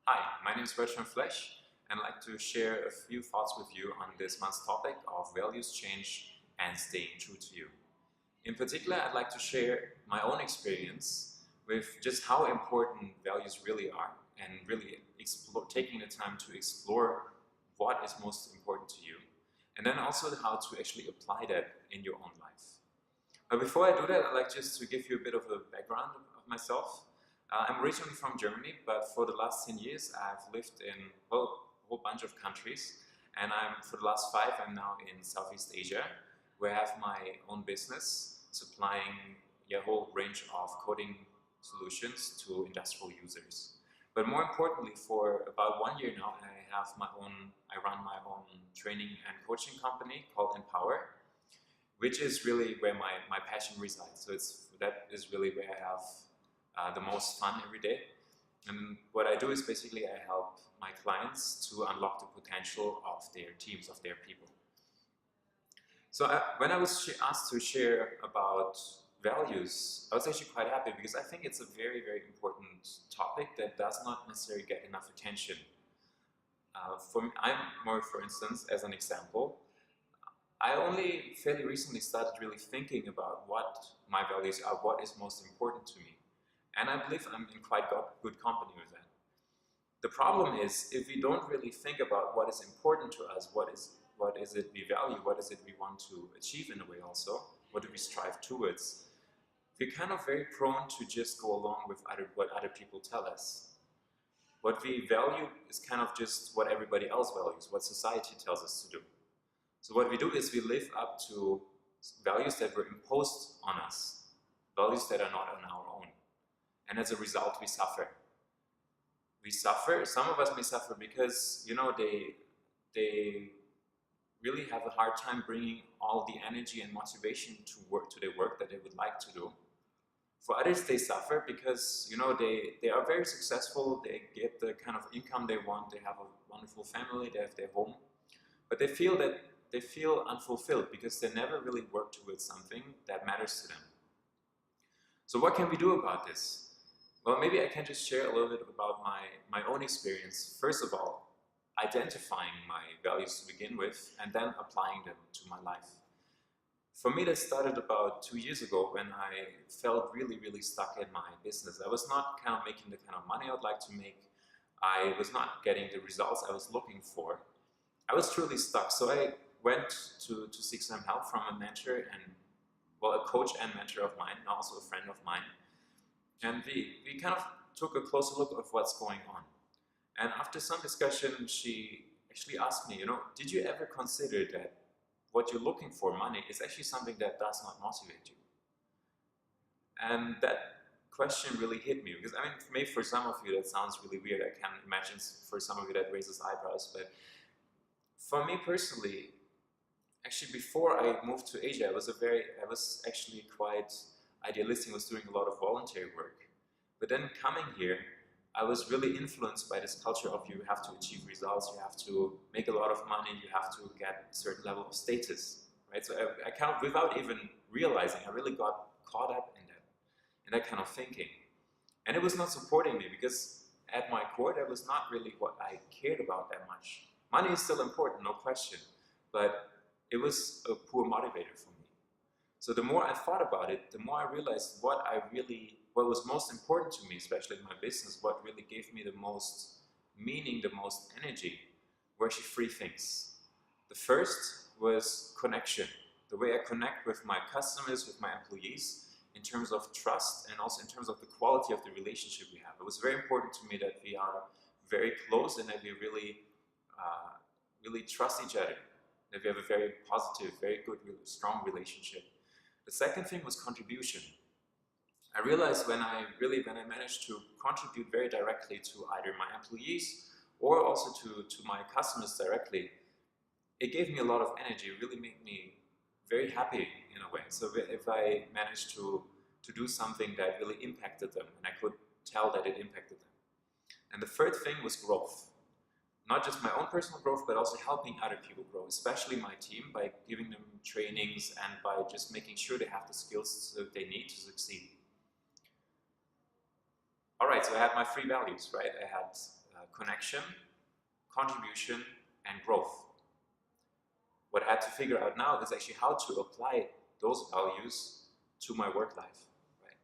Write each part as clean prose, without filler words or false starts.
Hi, my name is Bertram Flesch, and I'd like to share a few thoughts with you on this month's topic of values change and staying true to you. In particular, I'd like to share my own experience with just how important values really are and really taking the time to explore what is most important to you, and then also how to actually apply that in your own life. But before I do that, I'd like just to give you a bit of a background of myself. I'm originally from Germany, but for the last 10 years I've lived in a whole bunch of countries, and for the last 5 I'm now in Southeast Asia, where I have my own business supplying a whole range of coding solutions to industrial users. But more importantly, for about 1 year now, I run my own training and coaching company called Empower, which is really where my passion resides. So that is really where I have the most fun every day. And what I do is basically I help my clients to unlock the potential of their teams, of their people. So when I was asked to share about values, I was actually quite happy because I think it's a very, very important topic that does not necessarily get enough attention. For instance, as an example, I only fairly recently started really thinking about what my values are, what is most important to me. And I believe I'm in quite good company with that. The problem is, if we don't really think about what is important to us, what is it we value, what is it we want to achieve in a way also, what do we strive towards, we're kind of very prone to just go along with what other people tell us. What we value is kind of just what everybody else values, what society tells us to do. So what we do is we live up to values that were imposed on us, values that are not on our own. And as a result, we suffer. We suffer, some of us may suffer because, they really have a hard time bringing all the energy and motivation to their work that they would like to do. For others, they suffer because, they are very successful, they get the kind of income they want, they have a wonderful family, they have their home, but they feel unfulfilled because they never really work towards something that matters to them. So what can we do about this? Well, maybe I can just share a little bit about my own experience. First of all, identifying my values to begin with, and then applying them to my life. For me, that started about 2 years ago when I felt really, really stuck in my business. I was not kind of making the kind of money I would like to make. I was not getting the results I was looking for. I was truly stuck. So I went to seek some help from a mentor a coach and mentor of mine, and also a friend of mine. And we kind of took a closer look at what's going on. And after some discussion, she actually asked me, did you ever consider that what you're looking for, money, is actually something that does not motivate you? And that question really hit me, because maybe for some of you that sounds really weird. I can imagine for some of you that raises eyebrows, but for me personally, actually before I moved to Asia, I was actually quite idealistic. I was doing a lot of voluntary work. But then coming here, I was really influenced by this culture of you have to achieve results, you have to make a lot of money, you have to get a certain level of status, right? So I kind of, without even realizing, I really got caught up in that kind of thinking. And it was not supporting me because at my core, that was not really what I cared about that much. Money is still important, no question, but it was a poor motivator for me. So the more I thought about it, the more I realized what was most important to me, especially in my business, what really gave me the most meaning, the most energy, were actually 3 things. The first was connection, the way I connect with my customers, with my employees, in terms of trust and also in terms of the quality of the relationship we have. It was very important to me that we are very close and that we really trust each other, that we have a very positive, very good, really strong relationship. The second thing was contribution. I realized when I managed to contribute very directly to either my employees or also to my customers directly, it gave me a lot of energy. It really made me very happy in a way. So if I managed to do something that really impacted them, and I could tell that it impacted them. And the third thing was growth. Not just my own personal growth, but also helping other people grow, especially my team, by giving them trainings and by just making sure they have the skills that they need to succeed. All right, so I had my 3 values, right? I had connection, contribution, and growth. What I had to figure out now is actually how to apply those values to my work life. Right?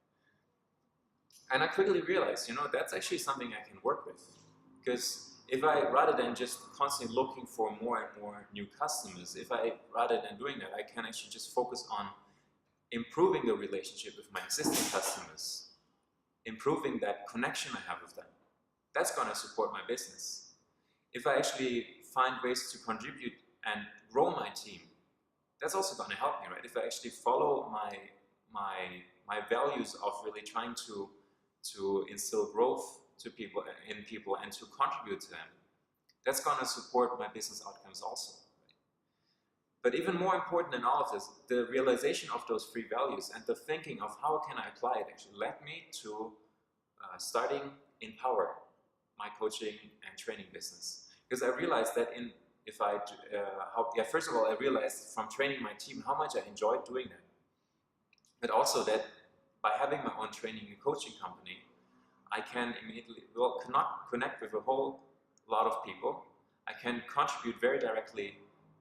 And I quickly realized, that's actually something I can work with. Because if I, rather than just constantly looking for more and more new customers, rather than doing that, I can actually just focus on improving the relationship with my existing customers, improving that connection I have with them. That's going to support my business. If I actually find ways to contribute and grow my team, that's also going to help me, right? If I actually follow my values of really trying to instill growth in people and to contribute to them, that's going to support my business outcomes also. But even more important than all of this, the realization of those 3 values and the thinking of how can I apply it actually led me to starting Empower, my coaching and training business. Because I realized that first of all, I realized from training my team how much I enjoyed doing that. But also that by having my own training and coaching company, I can immediately connect with a whole lot of people. I can contribute very directly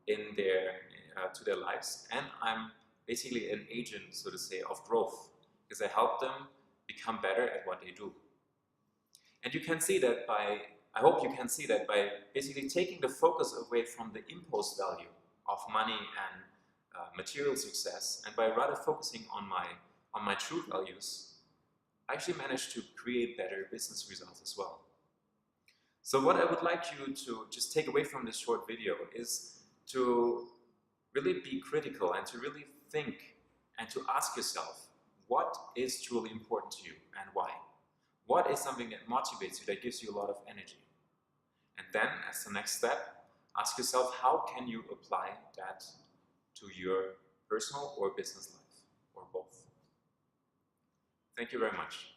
to their lives, and I'm basically an agent, so to say, of growth, because I help them become better at what they do. And you can see that I hope you can see that by basically taking the focus away from the impulse value of money and material success, and by rather focusing on my true values, I actually managed to create better business results as well. So what I would like you to just take away from this short video is to really be critical and to really think and to ask yourself, what is truly important to you and why? What is something that motivates you, that gives you a lot of energy? And then, as the next step, ask yourself, how can you apply that to your personal or business life, or both? Thank you very much.